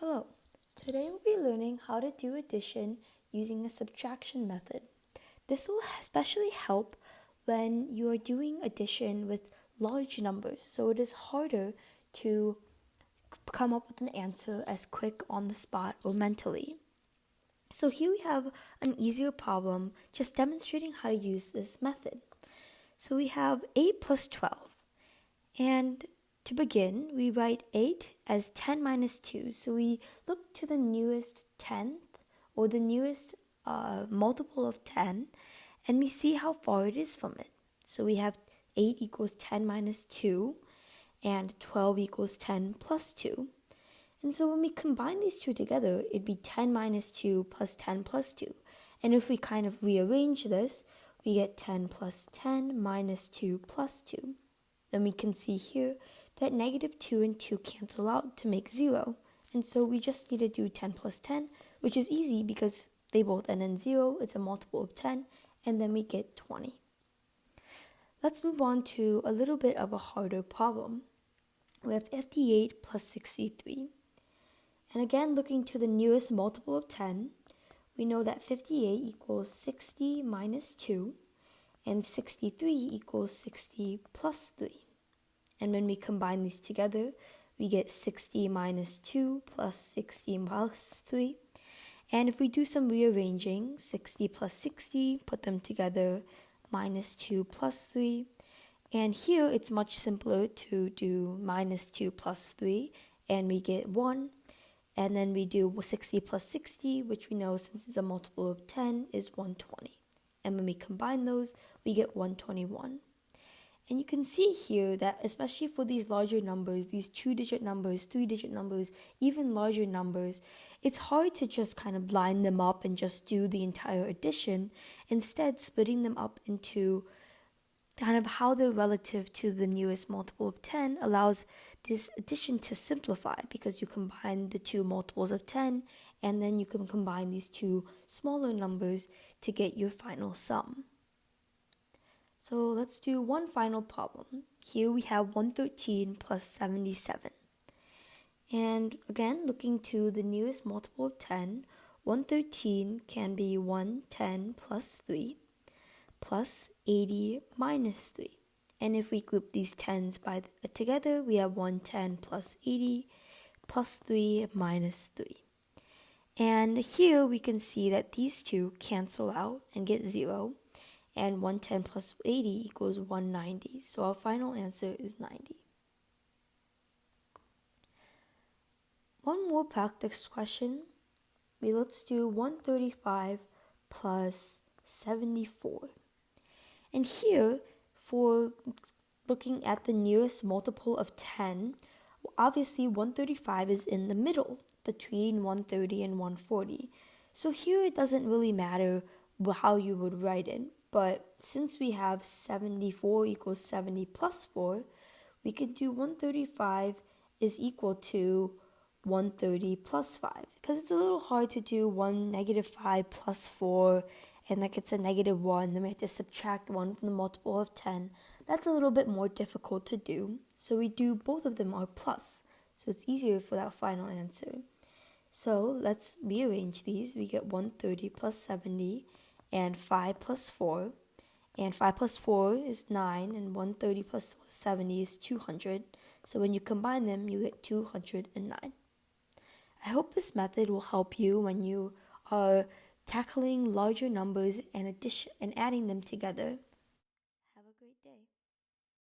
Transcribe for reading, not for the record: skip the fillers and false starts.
Hello, today we'll be learning how to do addition using a subtraction method. This will especially help when you are doing addition with large numbers, so it is harder to come up with an answer as quick on the spot or mentally. So here we have an easier problem just demonstrating how to use this method. So we have 8 plus 12, and to begin, we write 8 as 10 minus 2. So we look to the nearest tenth or the nearest multiple of 10 and we see how far it is from it. So we have 8 equals 10 minus 2 and 12 equals 10 plus 2. And so when we combine these two together, it'd be 10 minus 2 plus 10 plus 2. And if we kind of rearrange this, we get 10 plus 10 minus 2 plus 2. Then we can see here that negative 2 and 2 cancel out to make 0. And so we just need to do 10 plus 10, which is easy because they both end in 0. It's a multiple of 10, and then we get 20. Let's move on to a little bit of a harder problem. We have 58 plus 63. And again, looking to the nearest multiple of 10, we know that 58 equals 60 minus 2, and 63 equals 60 plus 3. And when we combine these together, we get 60 minus 2 plus 60 plus 3. And if we do some rearranging, 60 plus 60, put them together, minus 2 plus 3. And here it's much simpler to do minus 2 plus 3, and we get 1. And then we do 60 plus 60, which we know since it's a multiple of 10 is 120. And when we combine those, we get 121. And you can see here that especially for these larger numbers, these 2-digit numbers, 3-digit numbers, even larger numbers, it's hard to just kind of line them up and just do the entire addition. Instead, splitting them up into kind of how they're relative to the nearest multiple of 10 allows this addition to simplify because you combine the two multiples of 10 and then you can combine these two smaller numbers to get your final sum. So let's do one final problem. Here we have 113 plus 77. And again, looking to the nearest multiple of 10, 113 can be 110 plus 3 plus 80 minus 3. And if we group these 10s together, we have 110 plus 80 plus 3 minus 3. And here we can see that these two cancel out and get 0. And 110 plus 80 equals 190. So our final answer is 90. One more practice question. Let's do 135 plus 74. And here, for looking at the nearest multiple of 10, obviously 135 is in the middle between 130 and 140. So here it doesn't really matter how you would write it. But since we have 74 equals 70 plus 4, we can do 135 is equal to 130 plus 5. Because it's a little hard to do 1-5 plus 4, and that gets a -1. Then we have to subtract 1 from the multiple of 10. That's a little bit more difficult to do. So we do both of them are plus. So it's easier for that final answer. So let's rearrange these. We get 130 plus 70. And 5 plus 4, and 5 plus 4 is 9, and 130 plus 70 is 200. So when you combine them, you get 209. I hope this method will help you when you are tackling larger numbers and adding them together.